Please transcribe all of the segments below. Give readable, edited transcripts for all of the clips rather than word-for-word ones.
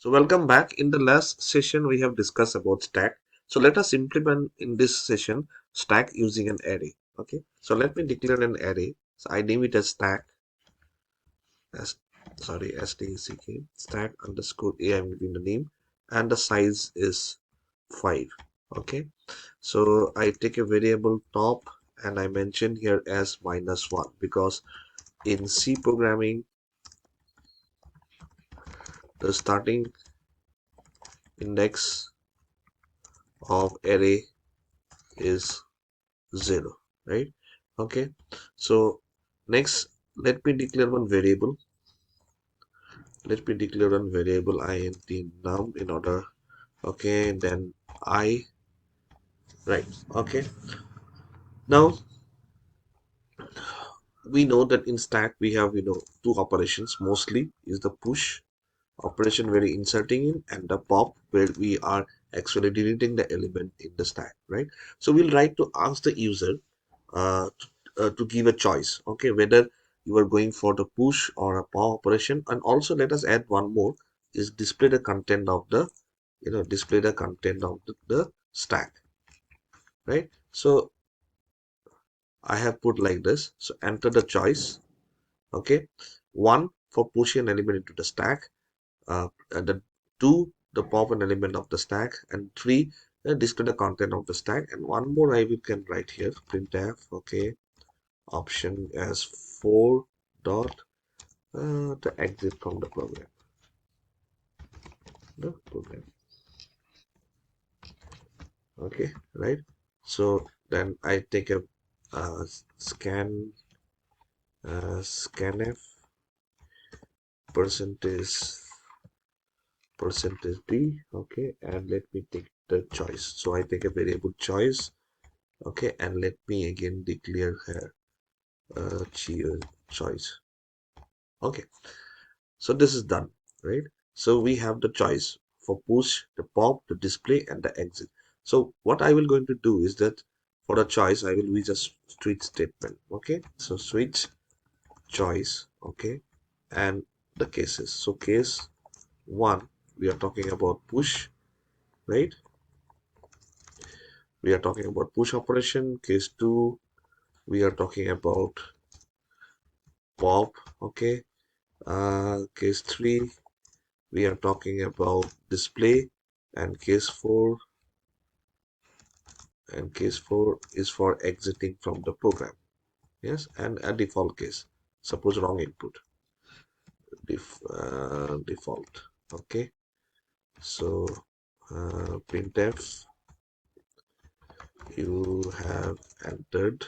So welcome back. In the last session, we have discussed about stack. So let us implement in this session stack using an array. Okay. So let me declare an array. So I name it as stack as stack stack underscore a. I'm giving the name and the size is 5. Okay. So I take a variable top and I mention here as -1 because in C programming the starting index of array is 0, right? Okay, so next let me declare one variable. Int num in order. Okay, then I, right? Okay, now we know that in stack we have two operations. Mostly is the push operation where we're inserting in, and the pop where we are actually deleting the element in the stack, right? So we'll write to ask the user to give a choice, okay, whether you are going for the push or a pop operation. And also let us add one more, is display the content of the the stack, right? So I have put like this. So enter the choice. Okay, 1 for pushing an element into the stack, and the 2 the pop an element of the stack, and 3 display the content of the stack. And one more I will can write here, printf, okay, option as 4 dot the exit from the program. Okay, right? So then I take a scanf percentage d, okay, and let me take the choice. So I take a variable choice, okay, and let me again declare here choice. Okay, so this is done, right? So we have the choice for push, the pop, the display, and the exit. So what I will going to do is that for the choice I will use a switch statement. Okay, so switch choice, okay, and the cases. So case 1 we are talking about push, right? We are talking about push operation. Case 2 we are talking about pop, okay. Case 3 we are talking about display, and case 4 is for exiting from the program. Yes, and a default case, suppose wrong input, default. Okay, so printf, you have uh, entered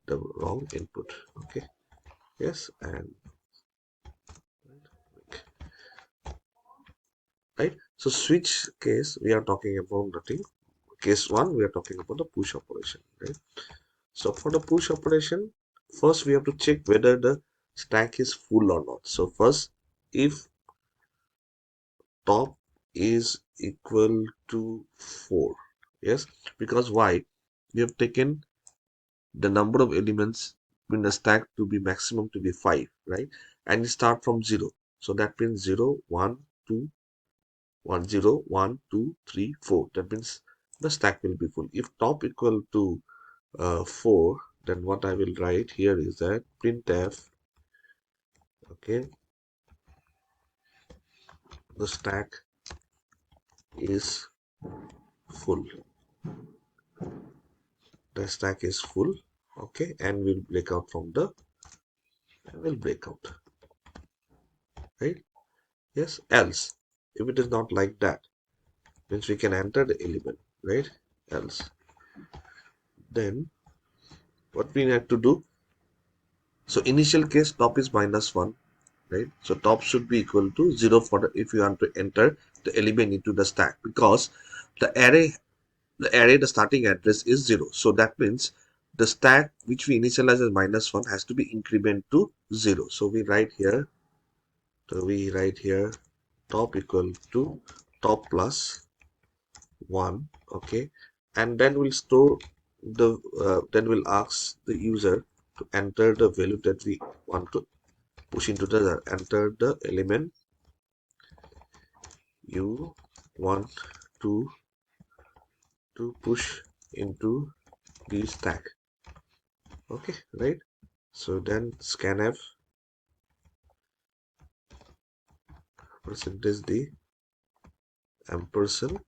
the wrong input. Okay, yes, and right. So switch case we are talking about nothing. Case 1 we are talking about the push operation, right? So for the push operation, first we have to check whether the stack is full or not. So first, if top is equal to 4, yes, because why? We have taken the number of elements in the stack to be maximum to be 5, right? And we start from 0. So that means 0, 1, 2, 1, 0, 1, 2, 3, 4. That means the stack will be full. If top equal to 4, then what I will write here is that printf, okay, the stack is full. The stack is full, okay, and we'll break out right? Yes, else if it is not like that, means we can enter the element, right? Else, then what we have to do? So initial case top is -1, right? So top should be equal to 0 for the, if you want to enter the element into the stack, because the array the starting address is 0. So that means the stack which we initialize as -1 has to be increment to 0. So we write here top equal to top plus 1, okay, and then we'll store the then we'll ask the user to enter the value that we want to push into the enter the element you want to push into the stack. Okay, right? So then scanf percentage the ampersand,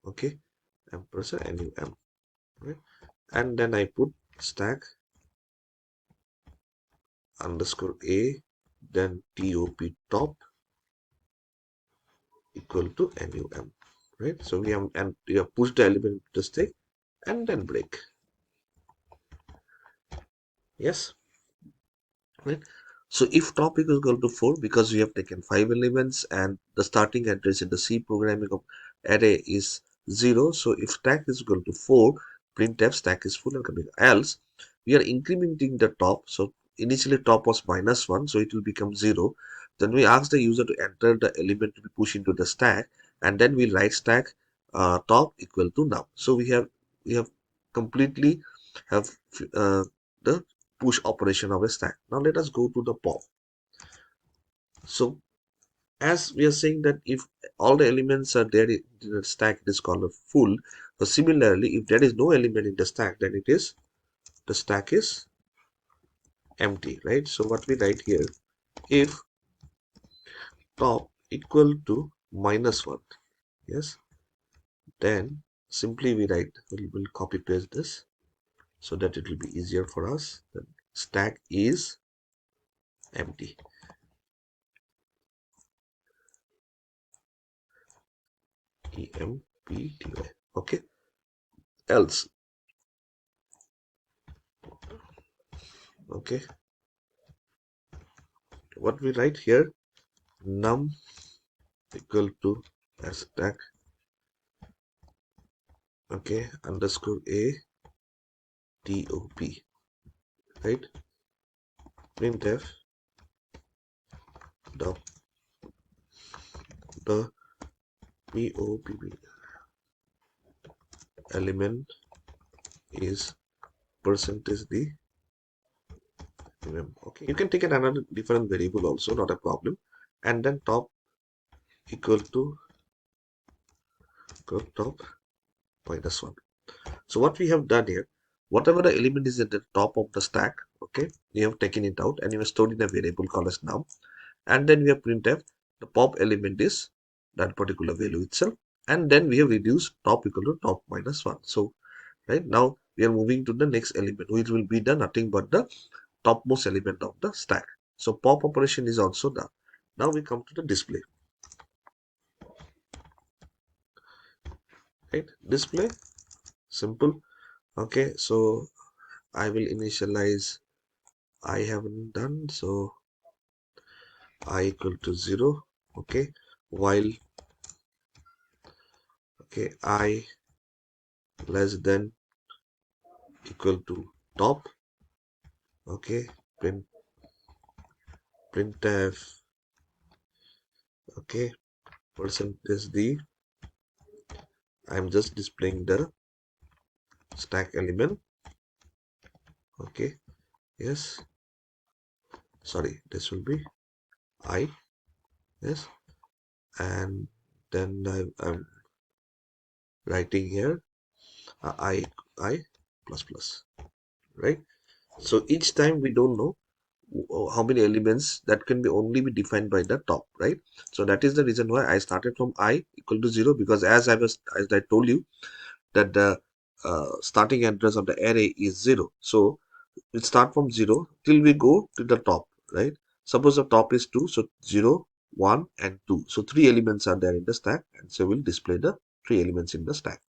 okay, ampersand num, right? And then I put stack underscore a, then top top equal to num, right? So we have pushed the element to the stack and then break. Yes, right? So if top is equal to 4, because we have taken 5 elements and the starting address in the C programming of array is 0, so if stack is equal to 4, printf stack is full and complete. Else we are incrementing the top, so initially top was -1, so it will become 0. Then we ask the user to enter the element to be pushed into the stack, and then we write stack top equal to num. So we have completely have the push operation of a stack. Now let us go to the pop. So as we are saying that if all the elements are there in the stack, it is called a full. So similarly, if there is no element in the stack, then it is the stack is empty, right? So what we write here, if top equal to -1, yes, then simply we write, we'll copy paste this so that it will be easier for us. Then stack is empty. empty, okay. Else, okay, what we write here, num equal to stack, okay, underscore a top, right? Printf the pop element is percentage the okay, you can take another different variable also, not a problem. And then top equal to top -1. So what we have done here, whatever the element is at the top of the stack, okay, we have taken it out and we have stored in a variable called as num, and then we have printf the pop element is that particular value itself, and then we have reduced top equal to top -1. So right now we are moving to the next element, which will be the nothing but the topmost element of the stack. So pop operation is also done. Now we come to the display, right? Display, simple. Okay, so I will initialize, I haven't done, so I equal to 0, okay, while okay I less than equal to top, okay, printf, okay, percentage the, I'm just displaying the stack element, okay, yes, sorry, this will be I, yes, and then I'm writing here I plus plus, right? So each time we don't know how many elements, that can be only be defined by the top, right? So that is the reason why I started from I equal to 0, because as I told you that the starting address of the array is 0, so we start from 0 till we go to the top, right? Suppose the top is 2, so 0, 1 and 2, so 3 elements are there in the stack, and so we'll display the 3 elements in the stack,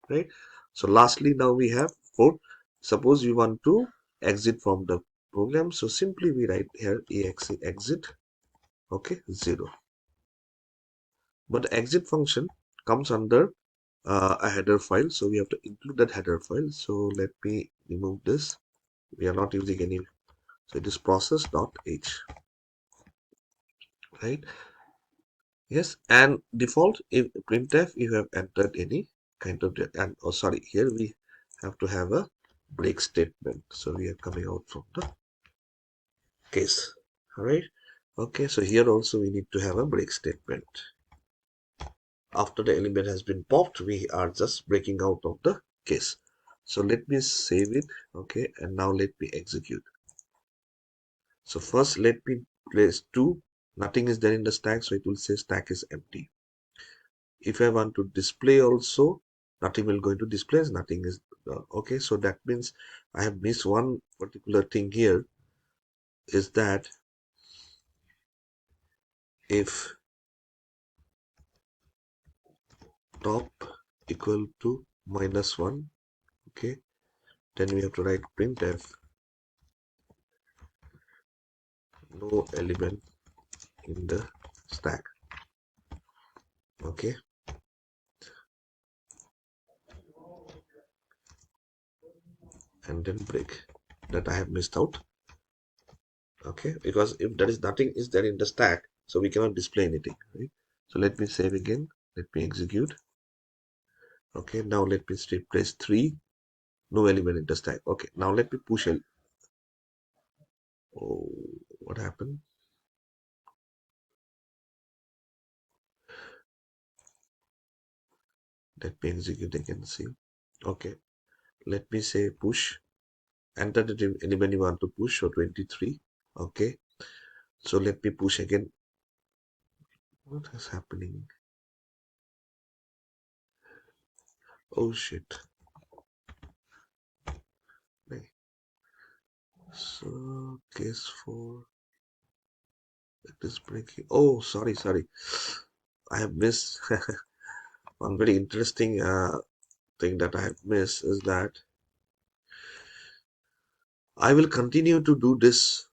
right? So lastly, now we have 4. Suppose we want to exit from the program, so simply we write here exit, okay, 0. But the exit function comes under a header file, so we have to include that header file. So let me remove this, we are not using any, so it is process.h, right? Yes, and default, if printf, you have entered any kind of, and oh sorry, here we have to have a break statement. So we are coming out from the case. All right. Okay. So here also we need to have a break statement. After the element has been popped, we are just breaking out of the case. So let me save it. Okay. And now let me execute. So first let me place 2. Nothing is there in the stack. So it will say stack is empty. If I want to display also, nothing will going to display as nothing is okay. So that means I have missed one particular thing here, is that if top equal to -1, okay, then we have to write printf no element in the stack. Okay, and then break. That I have missed out. Okay, because if there is nothing is there in the stack, so we cannot display anything, right? So let me save again. Let me execute. Okay, now let me replace 3. No element in the stack. Okay, now let me push it. Oh, what happened? Let me execute again. See. Okay, let me say push. Enter the element you want to push. So 23. Okay, so let me push again. What is happening? Oh shit. So case 4. It is breaking. Oh, sorry. I have missed one very interesting thing that I have missed is that I will continue to do this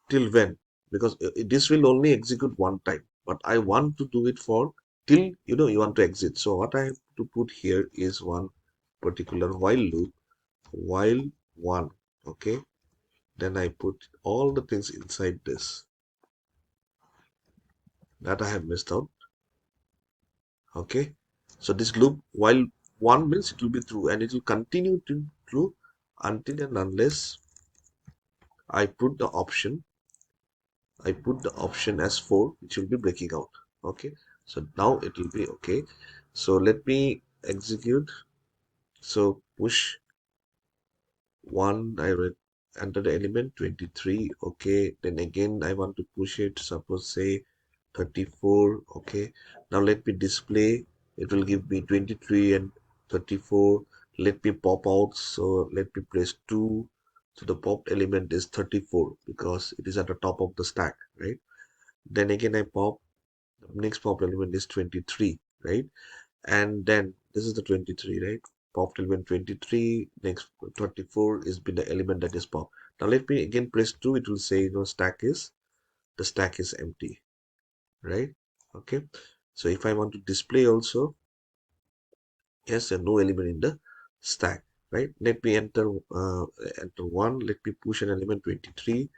till when, because this will only execute one time, but I want to do it for till you want to exit. So what I have to put here is one particular while loop, while one. Okay, then I put all the things inside this that I have missed out. Okay, so this loop while one means it will be through and it will continue to through until and unless I put the option as 4, which will be breaking out. Okay, so now it will be okay. So let me execute. So push 1, I will enter the element 23. Okay, then again I want to push it, suppose say 34. Okay, now let me display. It will give me 23 and 34. Let me pop out. So let me place 2. So the popped element is 34 because it is at the top of the stack, right? Then again I pop. The next pop element is 23, right? And then this is the 23, right? Popped element 23. Next 24 is been the element that is popped. Now let me again press 2. It will say the stack is empty, right? Okay, so if I want to display also, yes, and no element in the stack, right? Let me enter 1. Let me push an element 23.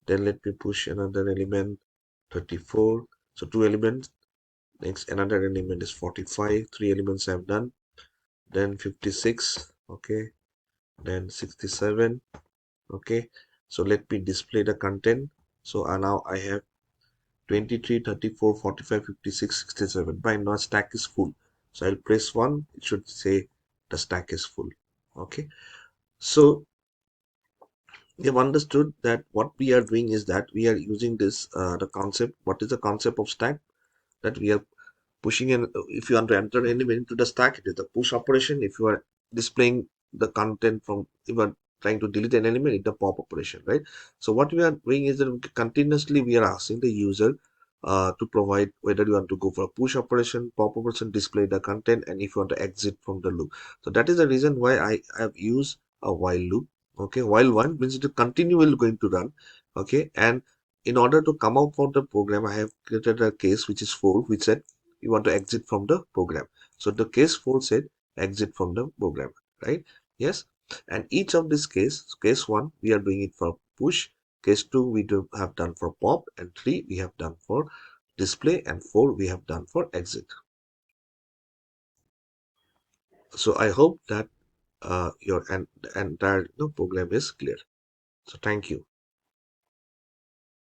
Then let me push another element 34. So 2 elements. Next another element is 45. 3 elements I've done. Then 56. Okay, then 67. Okay, so let me display the content. So now I have 23, 34, 45, 56, 67. By now stack is full. So I'll press 1. It should say the stack is full. Okay. So we have understood that what we are doing is that we are using this the concept. What is the concept of stack? That we are pushing in. If you want to enter element into the stack, it is the push operation. If you are displaying the content from, if you are trying to delete an element, it's the pop operation, right? So what we are doing is that continuously we are asking the user to provide whether you want to go for a push operation, pop operation, display the content, and if you want to exit from the loop. So that is the reason why I have used a while loop. Okay, while one means it continually going to run. Okay, and in order to come out from the program, I have created a case which is 4, which said you want to exit from the program. So the case 4 said exit from the program, right? Yes, and each of this case 1 we are doing it for push, case 2 we do have done for pop, and 3 we have done for display, and 4 we have done for exit. So I hope that your the entire program is clear. So thank you.